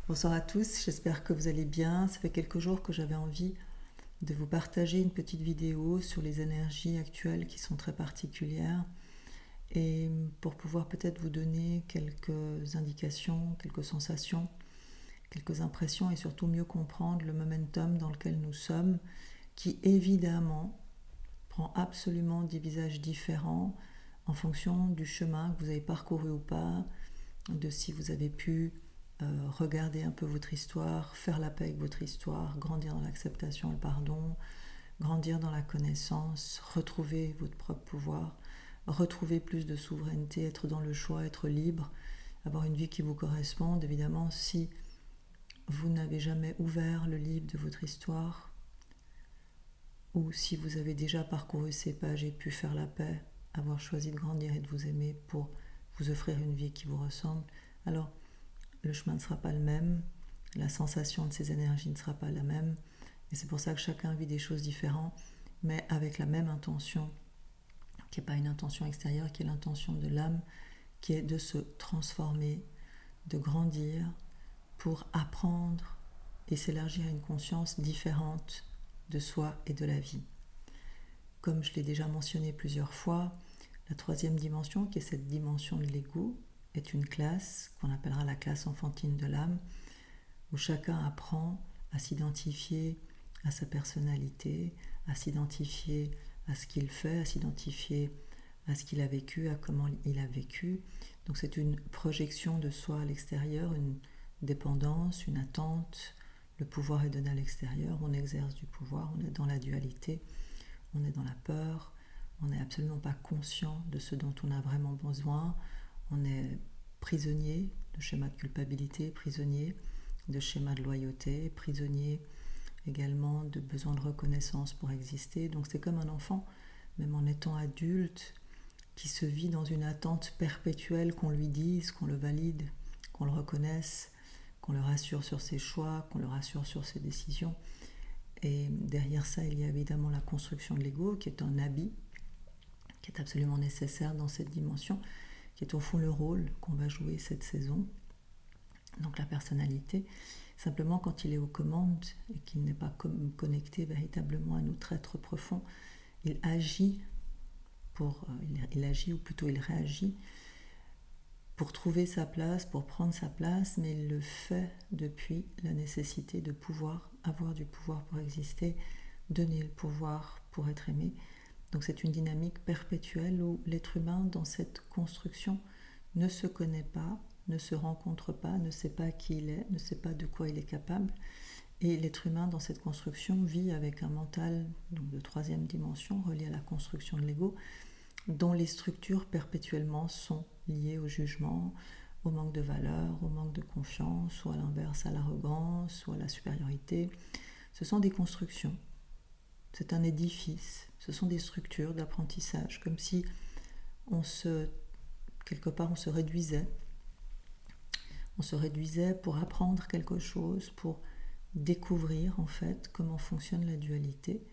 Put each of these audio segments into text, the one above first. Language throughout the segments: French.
Bonsoir à tous, j'espère que vous allez bien. Ça fait quelques jours que j'avais envie de vous partager une petite vidéo sur les énergies actuelles qui sont très particulières et pour pouvoir peut-être vous donner quelques indications, quelques sensations, quelques impressions et surtout mieux comprendre le momentum dans lequel nous sommes qui évidemment prend absolument des visages différents en fonction du chemin que vous avez parcouru ou pas, de si vous avez pu regarder un peu votre histoire, faire la paix avec votre histoire, grandir dans l'acceptation et le pardon, grandir dans la connaissance, retrouver votre propre pouvoir, retrouver plus de souveraineté, être dans le choix, être libre, avoir une vie qui vous corresponde. Évidemment, si vous n'avez jamais ouvert le livre de votre histoire, ou si vous avez déjà parcouru ces pages et pu faire la paix, avoir choisi de grandir et de vous aimer pour vous offrir une vie qui vous ressemble, alors le chemin ne sera pas le même, la sensation de ces énergies ne sera pas la même, et c'est pour ça que chacun vit des choses différentes, mais avec la même intention, qui n'est pas une intention extérieure, qui est l'intention de l'âme, qui est de se transformer, de grandir, pour apprendre et s'élargir à une conscience différente de soi et de la vie. Comme je l'ai déjà mentionné plusieurs fois, la troisième dimension, qui est cette dimension de l'ego, est une classe qu'on appellera la classe enfantine de l'âme, où chacun apprend à s'identifier à sa personnalité, à s'identifier à ce qu'il fait, à s'identifier à ce qu'il a vécu, à comment il a vécu. Donc c'est une projection de soi à l'extérieur, une dépendance, une attente. Le pouvoir est donné à l'extérieur, on exerce du pouvoir, on est dans la dualité, on est dans la peur, on n'est absolument pas conscient de ce dont on a vraiment besoin, on est prisonnier de schémas de culpabilité, prisonnier de schémas de loyauté, prisonnier également de besoin de reconnaissance pour exister. Donc c'est comme un enfant, même en étant adulte, qui se vit dans une attente perpétuelle qu'on lui dise, qu'on le valide, qu'on le reconnaisse, qu'on le rassure sur ses choix, qu'on le rassure sur ses décisions. Et derrière ça, il y a évidemment la construction de l'ego, qui est un habit, qui est absolument nécessaire dans cette dimension, qui est au fond le rôle qu'on va jouer cette saison, donc la personnalité. Simplement, quand il est aux commandes et qu'il n'est pas connecté véritablement à notre être profond, il agit il agit, ou plutôt il réagit pour trouver sa place, pour prendre sa place, mais il le fait depuis la nécessité de pouvoir avoir du pouvoir pour exister, donner le pouvoir pour être aimé. Donc c'est une dynamique perpétuelle où l'être humain, dans cette construction, ne se connaît pas, ne se rencontre pas, ne sait pas qui il est, ne sait pas de quoi il est capable. Et l'être humain, dans cette construction, vit avec un mental donc de troisième dimension, relié à la construction de l'ego, dont les structures perpétuellement sont liées au jugement, au manque de valeur, au manque de confiance, ou à l'inverse à l'arrogance, ou à la supériorité. Ce sont des constructions, c'est un édifice, ce sont des structures d'apprentissage, comme si quelque part on se réduisait pour apprendre quelque chose, pour découvrir en fait comment fonctionne la dualité,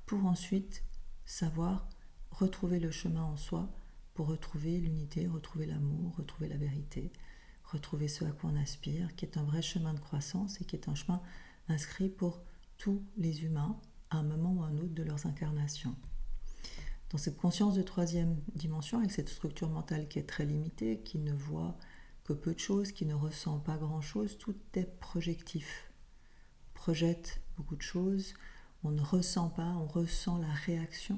pour ensuite savoir retrouver le chemin en soi, pour retrouver l'unité, retrouver l'amour, retrouver la vérité, retrouver ce à quoi on aspire, qui est un vrai chemin de croissance et qui est un chemin inscrit pour tous les humains à un moment ou à un autre de leurs incarnations. Dans cette conscience de troisième dimension, avec cette structure mentale qui est très limitée, qui ne voit que peu de choses, qui ne ressent pas grand-chose, tout est projectif. On projette beaucoup de choses, on ne ressent pas, on ressent la réaction.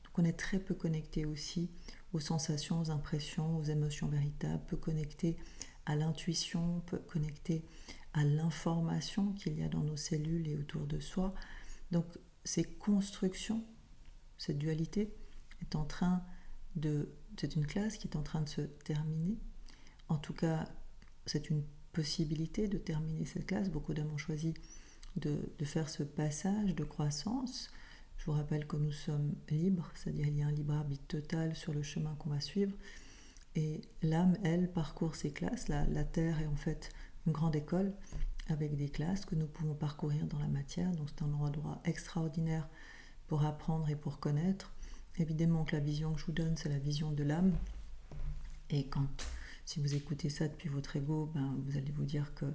Donc on est très peu connecté aussi aux sensations, aux impressions, aux émotions véritables, peu connecté à l'intuition, peu connecté à l'information qu'il y a dans nos cellules et autour de soi. Donc ces constructions, cette dualité c'est une classe qui est en train de se terminer. En tout cas, c'est une possibilité de terminer cette classe. Beaucoup d'hommes ont choisi de faire ce passage de croissance. Je vous rappelle que nous sommes libres, c'est-à-dire il y a un libre arbitre total sur le chemin qu'on va suivre. Et l'âme, elle, parcourt ces classes. La Terre est en fait une grande école avec des classes que nous pouvons parcourir dans la matière. Donc c'est un endroit extraordinaire pour apprendre et pour connaître. Évidemment que la vision que je vous donne, c'est la vision de l'âme. Et si vous écoutez ça depuis votre ego, vous allez vous dire que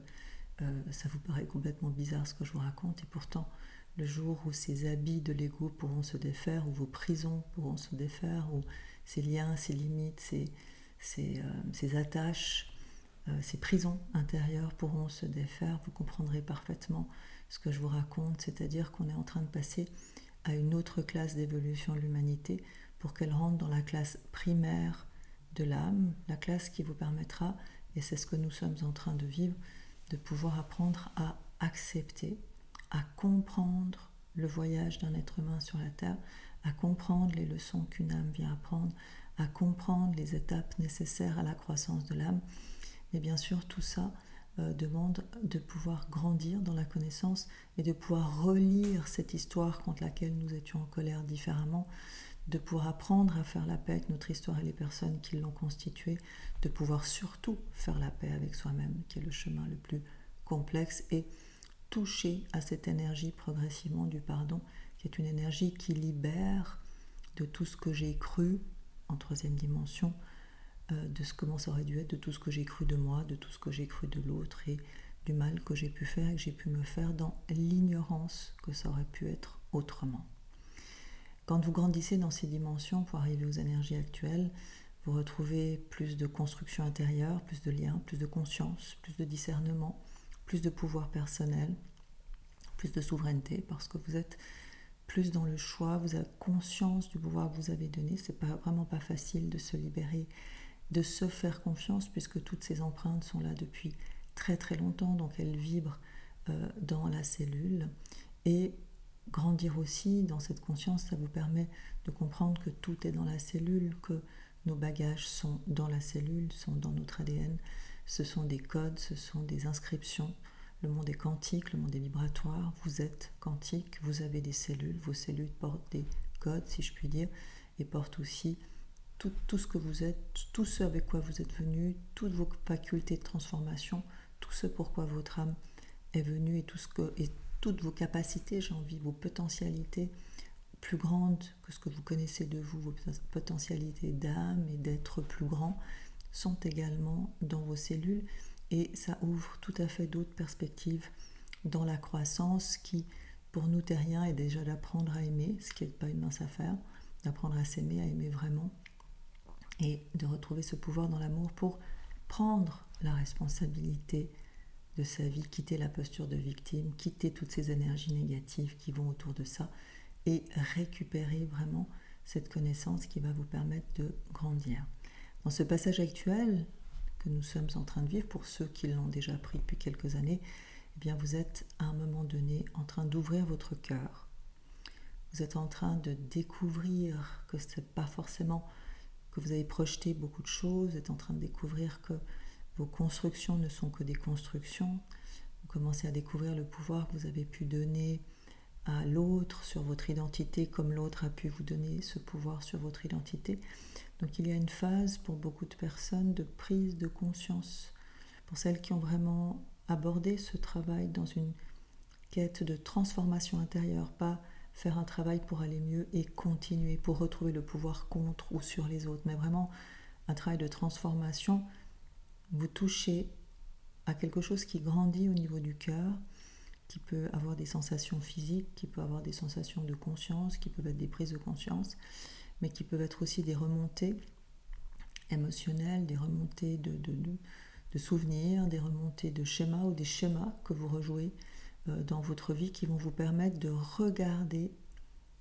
Ça vous paraît complètement bizarre ce que je vous raconte, et pourtant, le jour où ces habits de l'ego pourront se défaire, où vos prisons pourront se défaire, où ces liens, ces limites, ces attaches, ces prisons intérieures pourront se défaire, vous comprendrez parfaitement ce que je vous raconte, c'est-à-dire qu'on est en train de passer à une autre classe d'évolution de l'humanité pour qu'elle rentre dans la classe primaire de l'âme, la classe qui vous permettra, et c'est ce que nous sommes en train de vivre, de pouvoir apprendre à accepter, à comprendre le voyage d'un être humain sur la Terre, à comprendre les leçons qu'une âme vient apprendre, à comprendre les étapes nécessaires à la croissance de l'âme. Et bien sûr, tout ça demande de pouvoir grandir dans la connaissance et de pouvoir relire cette histoire contre laquelle nous étions en colère différemment, de pouvoir apprendre à faire la paix avec notre histoire et les personnes qui l'ont constituée, de pouvoir surtout faire la paix avec soi-même, qui est le chemin le plus complexe, et toucher à cette énergie progressivement du pardon, qui est une énergie qui libère de tout ce que j'ai cru en troisième dimension, de ce comment ça aurait dû être, de tout ce que j'ai cru de moi, de tout ce que j'ai cru de l'autre, et du mal que j'ai pu faire et que j'ai pu me faire dans l'ignorance que ça aurait pu être autrement. Quand vous grandissez dans ces dimensions pour arriver aux énergies actuelles, vous retrouvez plus de construction intérieure, plus de liens, plus de conscience, plus de discernement, plus de pouvoir personnel, plus de souveraineté, parce que vous êtes plus dans le choix, vous avez conscience du pouvoir que vous avez donné. C'est vraiment pas facile de se libérer, de se faire confiance, puisque toutes ces empreintes sont là depuis très très longtemps, donc elles vibrent dans la cellule. Et grandir aussi dans cette conscience, ça vous permet de comprendre que tout est dans la cellule, que nos bagages sont dans la cellule, sont dans notre ADN. Ce sont des codes, ce sont des inscriptions. Le monde est quantique, le monde est vibratoire. Vous êtes quantique, vous avez des cellules. Vos cellules portent des codes, si je puis dire, et portent aussi tout ce que vous êtes, tout ce avec quoi vous êtes venu, toutes vos facultés de transformation, tout ce pourquoi votre âme est venue, et toutes vos capacités, j'ai envie, vos potentialités plus grandes que ce que vous connaissez de vous, vos potentialités d'âme et d'être plus grand, sont également dans vos cellules, et ça ouvre tout à fait d'autres perspectives dans la croissance qui, pour nous terriens, est déjà d'apprendre à aimer, ce qui n'est pas une mince affaire, d'apprendre à s'aimer, à aimer vraiment, et de retrouver ce pouvoir dans l'amour pour prendre la responsabilité de sa vie, quitter la posture de victime, quitter toutes ces énergies négatives qui vont autour de ça, et récupérer vraiment cette connaissance qui va vous permettre de grandir. Dans ce passage actuel que nous sommes en train de vivre, pour ceux qui l'ont déjà pris depuis quelques années, eh bien vous êtes à un moment donné en train d'ouvrir votre cœur. Vous êtes en train de découvrir que ce n'est pas forcément que vous avez projeté beaucoup de choses, vous êtes en train de découvrir que vos constructions ne sont que des constructions. Vous commencez à découvrir le pouvoir que vous avez pu donner à l'autre sur votre identité, comme l'autre a pu vous donner ce pouvoir sur votre identité. Donc il y a une phase pour beaucoup de personnes de prise de conscience, pour celles qui ont vraiment abordé ce travail dans une quête de transformation intérieure, pas faire un travail pour aller mieux et continuer, pour retrouver le pouvoir contre ou sur les autres, mais vraiment un travail de transformation. Vous touchez à quelque chose qui grandit au niveau du cœur, qui peut avoir des sensations physiques, qui peut avoir des sensations de conscience, qui peuvent être des prises de conscience, mais qui peuvent être aussi des remontées émotionnelles, des remontées de souvenirs, des remontées de schémas ou des schémas que vous rejouez dans votre vie, qui vont vous permettre de regarder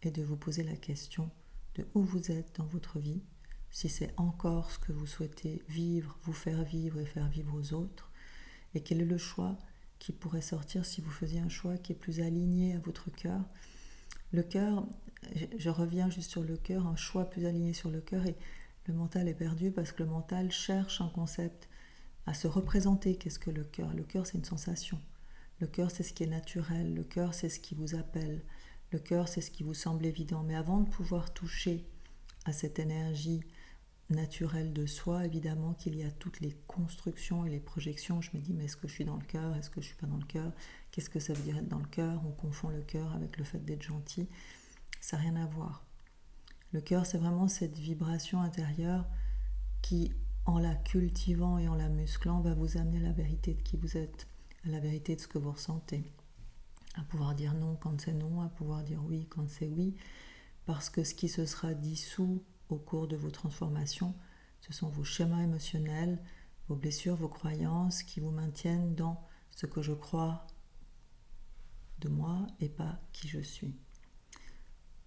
et de vous poser la question de où vous êtes dans votre vie, si c'est encore ce que vous souhaitez vivre, vous faire vivre et faire vivre aux autres, et quel est le choix qui pourrait sortir si vous faisiez un choix qui est plus aligné à votre cœur. Le cœur, je reviens juste sur le cœur, un choix plus aligné sur le cœur, et le mental est perdu parce que le mental cherche un concept à se représenter. Qu'est-ce que le cœur ? Le cœur, c'est une sensation. Le cœur, c'est ce qui est naturel. Le cœur, c'est ce qui vous appelle. Le cœur, c'est ce qui vous semble évident. Mais avant de pouvoir toucher à cette énergie naturelle de soi, évidemment qu'il y a toutes les constructions et les projections. Je me dis, mais est-ce que je suis dans le cœur ? Est-ce que je ne suis pas dans le cœur ? Qu'est-ce que ça veut dire être dans le cœur ? On confond le cœur avec le fait d'être gentil. Ça n'a rien à voir. Le cœur, c'est vraiment cette vibration intérieure qui, en la cultivant et en la musclant, va vous amener à la vérité de qui vous êtes, à la vérité de ce que vous ressentez, à pouvoir dire non quand c'est non, à pouvoir dire oui quand c'est oui, parce que ce qui se sera dissous au cours de vos transformations, ce sont vos schémas émotionnels, vos blessures, vos croyances qui vous maintiennent dans ce que je crois de moi et pas qui je suis.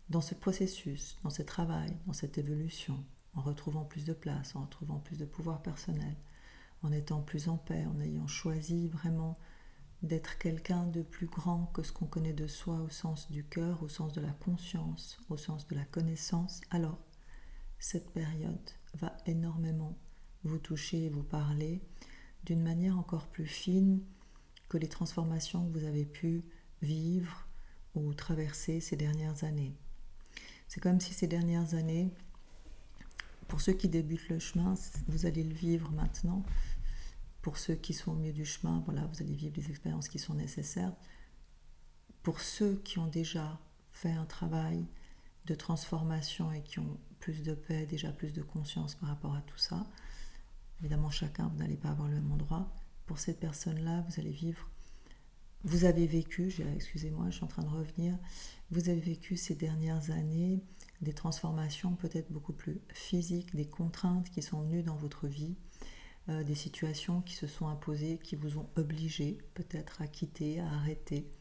Dans ce processus, dans ce travail, dans cette évolution, en retrouvant plus de place, en retrouvant plus de pouvoir personnel, en étant plus en paix, en ayant choisi vraiment d'être quelqu'un de plus grand que ce qu'on connaît de soi au sens du cœur, au sens de la conscience, au sens de la connaissance, alors cette période va énormément vous toucher et vous parler d'une manière encore plus fine que les transformations que vous avez pu vivre ou traverser ces dernières années. C'est comme si ces dernières années, pour ceux qui débutent le chemin, vous allez le vivre maintenant. Pour ceux qui sont au milieu du chemin, voilà, vous allez vivre les expériences qui sont nécessaires. Pour ceux qui ont déjà fait un travail de transformation et qui ont plus de paix, déjà plus de conscience par rapport à tout ça, évidemment chacun, vous n'allez pas avoir le même endroit. Pour cette personne-là, vous allez vivre, vous avez vécu, excusez-moi, je suis en train de revenir, vous avez vécu ces dernières années des transformations peut-être beaucoup plus physiques, des contraintes qui sont venues dans votre vie, des situations qui se sont imposées, qui vous ont obligé peut-être à quitter, à arrêter,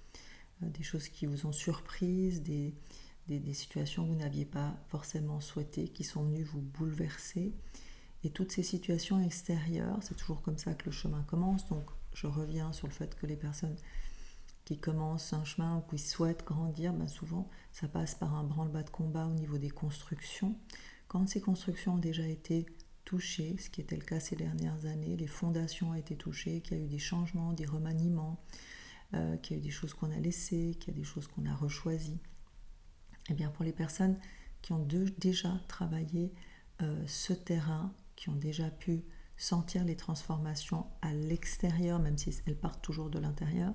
des choses qui vous ont surprise, des situations que vous n'aviez pas forcément souhaitées, qui sont venues vous bouleverser. Et toutes ces situations extérieures, c'est toujours comme ça que le chemin commence. Donc je reviens sur le fait que les personnes qui commencent un chemin ou qui souhaitent grandir, ben souvent ça passe par un branle-bas de combat au niveau des constructions. Quand ces constructions ont déjà été touchées, ce qui était le cas ces dernières années, les fondations ont été touchées, qu'il y a eu des changements, des remaniements, qu'il y a eu des choses qu'on a laissées, qu'il y a des choses qu'on a rechoisies. Et bien pour les personnes qui ont déjà travaillé ce terrain, qui ont déjà pu sentir les transformations à l'extérieur, même si elles partent toujours de l'intérieur,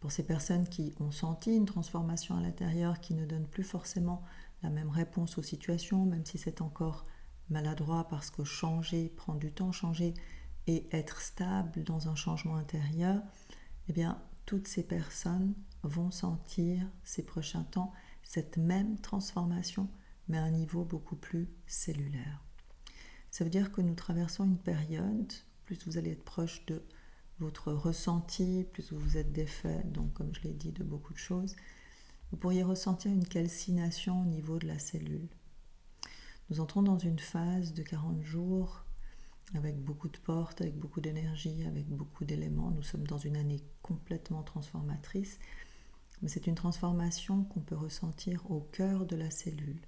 pour ces personnes qui ont senti une transformation à l'intérieur, qui ne donnent plus forcément la même réponse aux situations, même si c'est encore maladroit parce que changer prend du temps, changer et être stable dans un changement intérieur, eh bien toutes ces personnes vont sentir ces prochains temps cette même transformation, mais à un niveau beaucoup plus cellulaire. Ça veut dire que nous traversons une période, plus vous allez être proche de votre ressenti, plus vous êtes défait, donc comme je l'ai dit, de beaucoup de choses, vous pourriez ressentir une calcination au niveau de la cellule. Nous entrons dans une phase de 40 jours avec beaucoup de portes, avec beaucoup d'énergie, avec beaucoup d'éléments. Nous sommes dans une année complètement transformatrice, mais c'est une transformation qu'on peut ressentir au cœur de la cellule.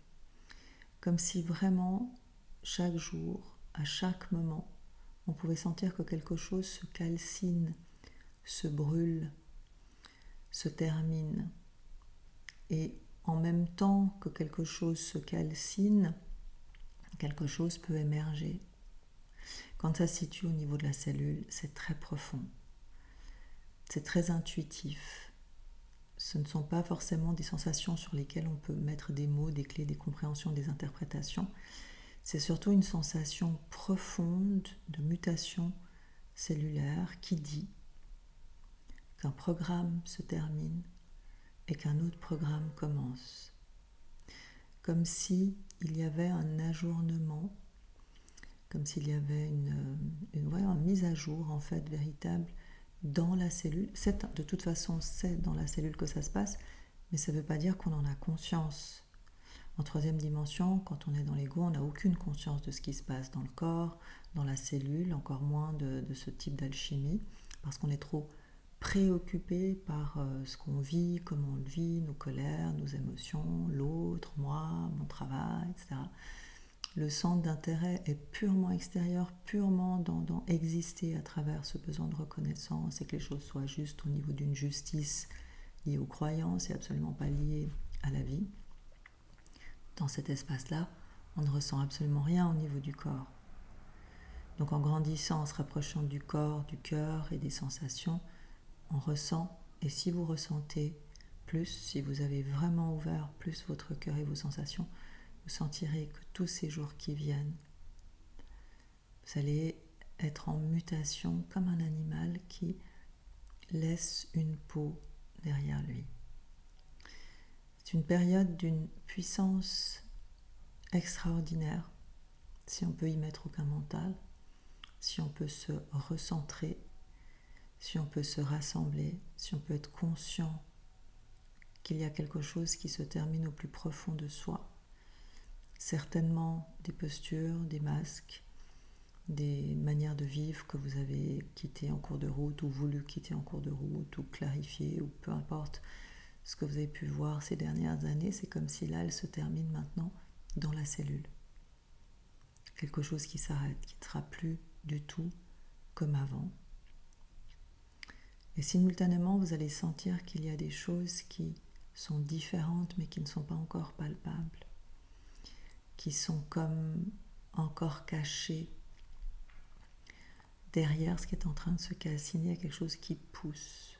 Comme si vraiment, chaque jour, à chaque moment, on pouvait sentir que quelque chose se calcine, se brûle, se termine. Et en même temps que quelque chose se calcine, quelque chose peut émerger. Quand ça se situe au niveau de la cellule, c'est très profond. C'est très intuitif. Ce ne sont pas forcément des sensations sur lesquelles on peut mettre des mots, des clés, des compréhensions, des interprétations. C'est surtout une sensation profonde de mutation cellulaire qui dit qu'un programme se termine et qu'un autre programme commence. Comme s'il y avait un ajournement, comme s'il y avait une mise à jour en fait véritable dans la cellule. De toute façon, c'est dans la cellule que ça se passe, mais ça ne veut pas dire qu'on en a conscience. En troisième dimension, quand on est dans l'ego, on n'a aucune conscience de ce qui se passe dans le corps, dans la cellule, encore moins de ce type d'alchimie, parce qu'on est trop préoccupé par ce qu'on vit, comment on le vit, nos colères, nos émotions, l'autre, moi, mon travail, etc. Le centre d'intérêt est purement extérieur, purement dans exister à travers ce besoin de reconnaissance et que les choses soient justes au niveau d'une justice liée aux croyances et absolument pas liée à la vie. Dans cet espace-là, on ne ressent absolument rien au niveau du corps. Donc en grandissant, en se rapprochant du corps, du cœur et des sensations, on ressent, et si vous ressentez plus, si vous avez vraiment ouvert plus votre cœur et vos sensations, vous sentirez que tous ces jours qui viennent, vous allez être en mutation comme un animal qui laisse une peau derrière lui. C'est une période d'une puissance extraordinaire, si on peut y mettre aucun mental, si on peut se recentrer, si on peut se rassembler, si on peut être conscient qu'il y a quelque chose qui se termine au plus profond de soi. Certainement des postures, des masques, des manières de vivre que vous avez quittées en cours de route ou voulu quitter en cours de route ou clarifier ou peu importe ce que vous avez pu voir ces dernières années, c'est comme si là, elle se termine maintenant dans la cellule. Quelque chose qui s'arrête, qui ne sera plus du tout comme avant. Et simultanément, vous allez sentir qu'il y a des choses qui sont différentes mais qui ne sont pas encore palpables, qui sont comme encore cachées derrière ce qui est en train de se casser. Il y a quelque chose qui pousse,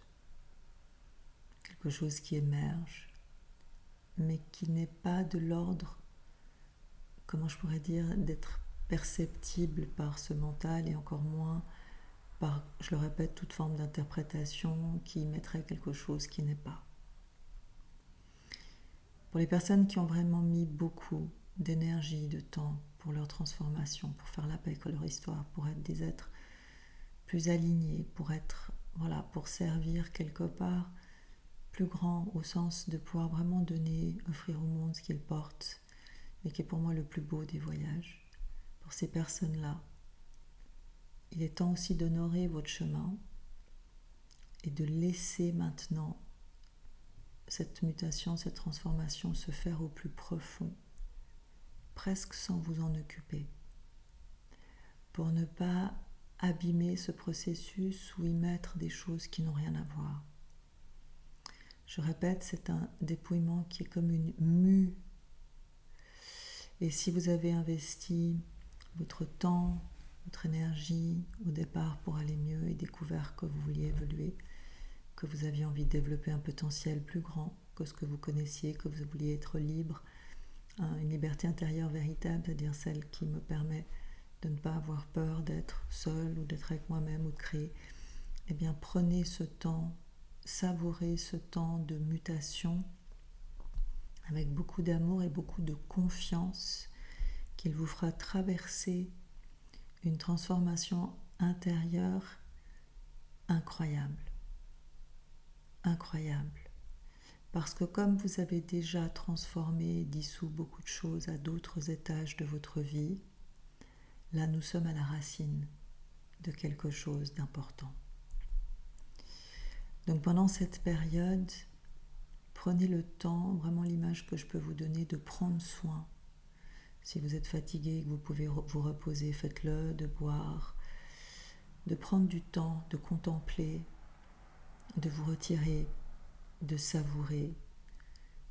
quelque chose qui émerge, mais qui n'est pas de l'ordre, comment je pourrais dire, d'être perceptible par ce mental et encore moins par, je le répète, toute forme d'interprétation qui mettrait quelque chose qui n'est pas. Pour les personnes qui ont vraiment mis beaucoup d'énergie, de temps pour leur transformation, pour faire la paix avec leur histoire, pour être des êtres plus alignés, pour être, voilà, pour servir quelque part plus grand au sens de pouvoir vraiment donner, offrir au monde ce qu'ils portent et qui est pour moi le plus beau des voyages. Pour ces personnes-là, il est temps aussi d'honorer votre chemin et de laisser maintenant cette mutation, cette transformation se faire au plus profond, presque sans vous en occuper, pour ne pas abîmer ce processus ou y mettre des choses qui n'ont rien à voir. Je répète, c'est un dépouillement qui est comme une mue. Et si vous avez investi votre temps, votre énergie au départ pour aller mieux et découvert que vous vouliez évoluer, que vous aviez envie de développer un potentiel plus grand que ce que vous connaissiez, que vous vouliez être libre, une liberté intérieure véritable, c'est-à-dire celle qui me permet de ne pas avoir peur d'être seule ou d'être avec moi-même ou de créer, eh bien prenez ce temps, savourez ce temps de mutation avec beaucoup d'amour et beaucoup de confiance qu'il vous fera traverser une transformation intérieure incroyable. Incroyable. Parce que comme vous avez déjà transformé et dissous beaucoup de choses à d'autres étages de votre vie, là nous sommes à la racine de quelque chose d'important. Donc pendant cette période, prenez le temps, vraiment l'image que je peux vous donner, de prendre soin. Si vous êtes fatigué, que vous pouvez vous reposer, faites-le, de boire, de prendre du temps, de contempler, de vous retirer, de savourer,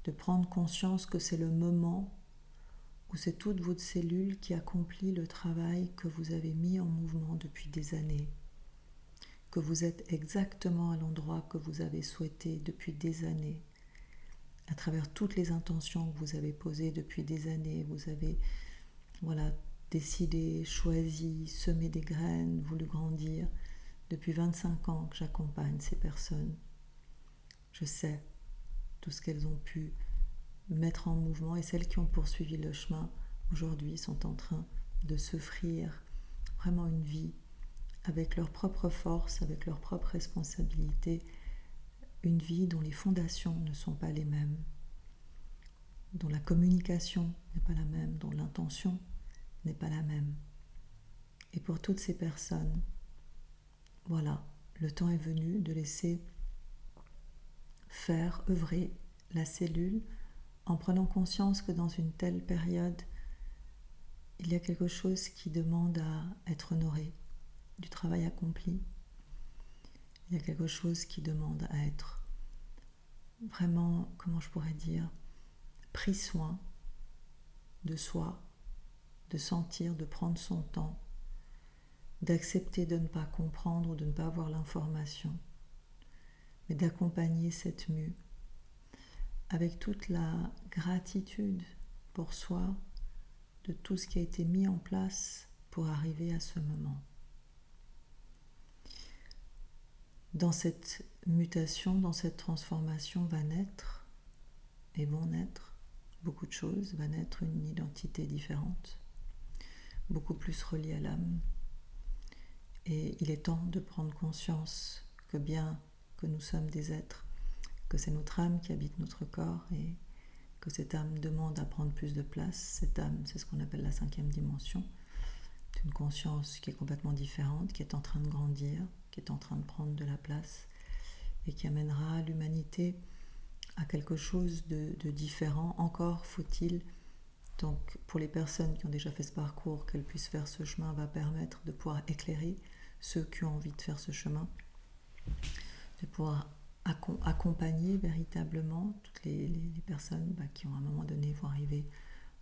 de prendre conscience que c'est le moment où c'est toute votre cellule qui accomplit le travail que vous avez mis en mouvement depuis des années, que vous êtes exactement à l'endroit que vous avez souhaité depuis des années, à travers toutes les intentions que vous avez posées depuis des années. Vous avez décidé, choisi, semé des graines, voulu grandir. Depuis 25 ans que j'accompagne ces personnes. Je sais tout ce qu'elles ont pu mettre en mouvement et celles qui ont poursuivi le chemin aujourd'hui sont en train de s'offrir vraiment une vie avec leur propre force, avec leur propre responsabilité, une vie dont les fondations ne sont pas les mêmes, dont la communication n'est pas la même, dont l'intention n'est pas la même. Et pour toutes ces personnes, voilà, le temps est venu de laisser faire œuvrer la cellule en prenant conscience que dans une telle période, il y a quelque chose qui demande à être honoré, du travail accompli. Il y a quelque chose qui demande à être vraiment, comment je pourrais dire, pris soin de soi, de sentir, de prendre son temps, d'accepter de ne pas comprendre ou de ne pas avoir l'information, mais d'accompagner cette mue avec toute la gratitude pour soi de tout ce qui a été mis en place pour arriver à ce moment. Dans cette mutation, dans cette transformation va naître, et vont naître beaucoup de choses, va naître une identité différente, beaucoup plus reliée à l'âme. Et il est temps de prendre conscience que bien que nous sommes des êtres, que c'est notre âme qui habite notre corps et que cette âme demande à prendre plus de place. Cette âme, c'est ce qu'on appelle la 5e dimension. C'est une conscience qui est complètement différente, qui est en train de grandir, qui est en train de prendre de la place et qui amènera l'humanité à quelque chose de différent. Encore faut-il, donc pour les personnes qui ont déjà fait ce parcours, qu'elles puissent faire ce chemin va permettre de pouvoir éclairer ceux qui ont envie de faire ce chemin, de pouvoir accompagner véritablement toutes les personnes qui, à un moment donné, vont arriver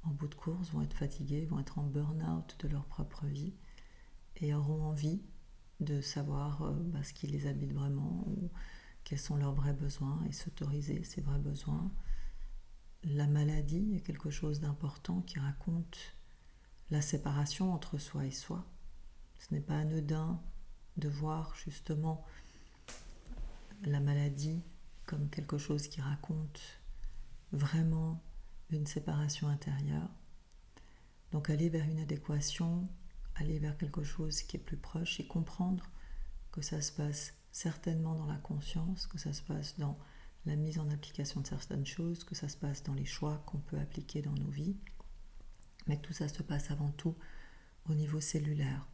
en bout de course, vont être fatiguées, vont être en burn-out de leur propre vie et auront envie de savoir ce qui les habite vraiment ou quels sont leurs vrais besoins et s'autoriser ces vrais besoins. La maladie est quelque chose d'important qui raconte la séparation entre soi et soi. Ce n'est pas anodin de voir justement la maladie comme quelque chose qui raconte vraiment une séparation intérieure. Donc aller vers une adéquation, aller vers quelque chose qui est plus proche et comprendre que ça se passe certainement dans la conscience, que ça se passe dans la mise en application de certaines choses, que ça se passe dans les choix qu'on peut appliquer dans nos vies, mais que tout ça se passe avant tout au niveau cellulaire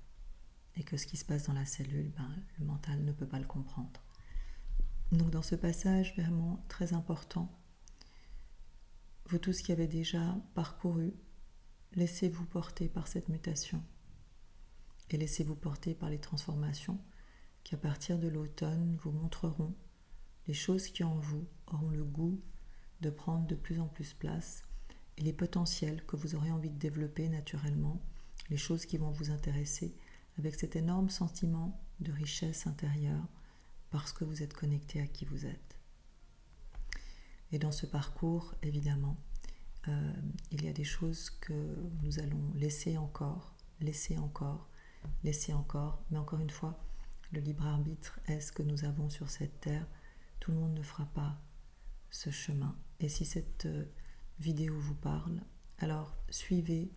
et que ce qui se passe dans la cellule, le mental ne peut pas le comprendre. Donc dans ce passage vraiment très important, vous tous qui avez déjà parcouru, laissez-vous porter par cette mutation et laissez-vous porter par les transformations qui à partir de l'automne vous montreront les choses qui en vous auront le goût de prendre de plus en plus place et les potentiels que vous aurez envie de développer naturellement, les choses qui vont vous intéresser avec cet énorme sentiment de richesse intérieure parce que vous êtes connecté à qui vous êtes. Et dans ce parcours, évidemment, il y a des choses que nous allons laisser encore, mais encore une fois, le libre arbitre est ce que nous avons sur cette terre. Tout le monde ne fera pas ce chemin. Et si cette vidéo vous parle, alors suivez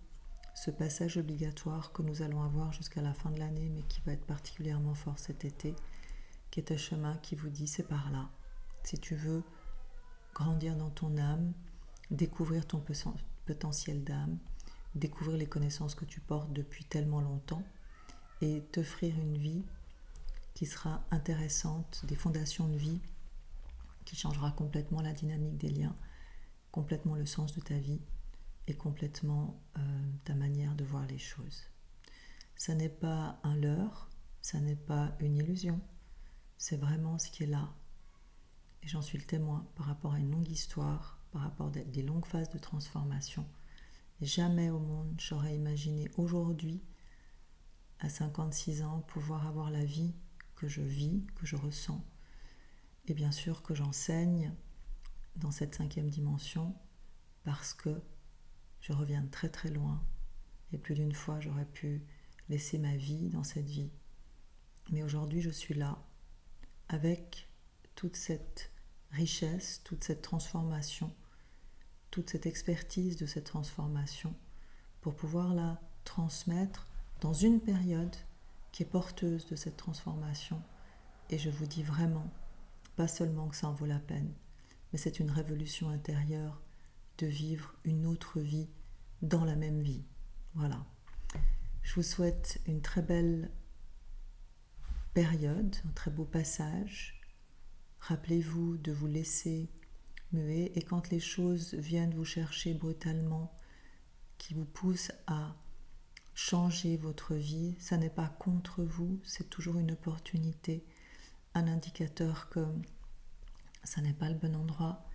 ce passage obligatoire que nous allons avoir jusqu'à la fin de l'année, mais qui va être particulièrement fort cet été, qui est un chemin qui vous dit c'est par là. Si tu veux grandir dans ton âme, découvrir ton potentiel d'âme, découvrir les connaissances que tu portes depuis tellement longtemps et t'offrir une vie qui sera intéressante, des fondations de vie qui changera complètement la dynamique des liens, complètement le sens de ta vie et complètement ta manière de voir les choses. Ça n'est pas un leurre, ça n'est pas une illusion, c'est vraiment ce qui est là. Et j'en suis le témoin par rapport à une longue histoire, par rapport à des longues phases de transformation. Et jamais au monde j'aurais imaginé aujourd'hui, à 56 ans, pouvoir avoir la vie que je vis, que je ressens. Et bien sûr que j'enseigne dans cette 5e dimension parce que je reviens de très très loin. Et plus d'une fois, j'aurais pu laisser ma vie dans cette vie. Mais aujourd'hui, je suis là, avec toute cette richesse, toute cette transformation, toute cette expertise de cette transformation, pour pouvoir la transmettre dans une période qui est porteuse de cette transformation. Et je vous dis vraiment, pas seulement que ça en vaut la peine, mais c'est une révolution intérieure de vivre une autre vie dans la même vie. Voilà. Je vous souhaite une très belle période, un très beau passage. Rappelez-vous de vous laisser muer et quand les choses viennent vous chercher brutalement, qui vous poussent à changer votre vie, ça n'est pas contre vous, c'est toujours une opportunité, un indicateur que ça n'est pas le bon endroit,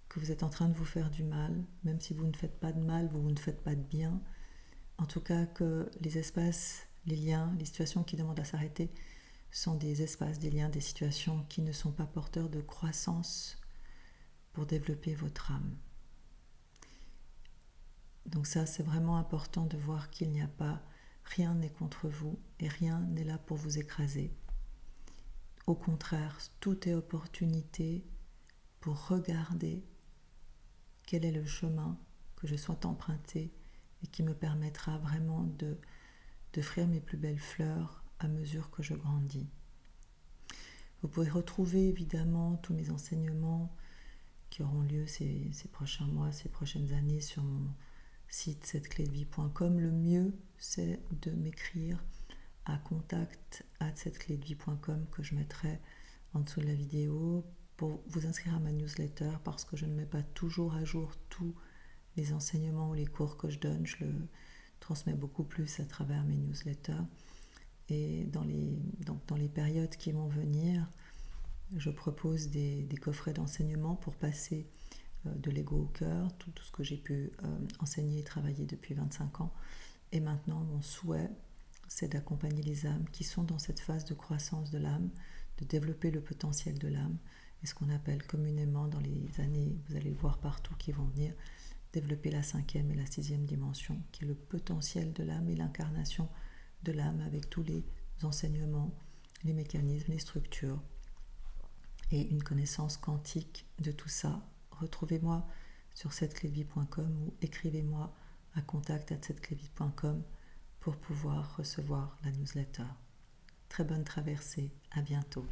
que vous êtes en train de vous faire du mal, même si vous ne faites pas de mal, vous ne faites pas de bien. En tout cas, que les espaces, les liens, les situations qui demandent à s'arrêter sont des espaces, des liens, des situations qui ne sont pas porteurs de croissance pour développer votre âme. Donc ça, c'est vraiment important de voir qu'il n'y a pas, rien n'est contre vous et rien n'est là pour vous écraser. Au contraire, tout est opportunité pour regarder quel est le chemin que je souhaite emprunter et qui me permettra vraiment d'offrir mes plus belles fleurs à mesure que je grandis. Vous pouvez retrouver évidemment tous mes enseignements qui auront lieu ces prochains mois, ces prochaines années sur mon site cetteclédevie.com. Le mieux, c'est de m'écrire à contact@cetteclédevie.com que je mettrai en dessous de la vidéo pour vous inscrire à ma newsletter, parce que je ne mets pas toujours à jour tous les enseignements ou les cours que je donne. Je le transmets beaucoup plus à travers mes newsletters. Et dans les périodes qui vont venir, je propose des coffrets d'enseignement pour passer de l'ego au cœur, tout ce que j'ai pu enseigner et travailler depuis 25 ans. Et maintenant, mon souhait, c'est d'accompagner les âmes qui sont dans cette phase de croissance de l'âme, de développer le potentiel de l'âme, et ce qu'on appelle communément dans les années, vous allez le voir partout qui vont venir, développer la 5e et la 6e dimension, qui est le potentiel de l'âme et l'incarnation de l'âme avec tous les enseignements, les mécanismes, les structures et une connaissance quantique de tout ça. Retrouvez-moi sur cetteclédevie.com ou écrivez-moi à contact@cetteclédevie.com pour pouvoir recevoir la newsletter. Très bonne traversée, à bientôt.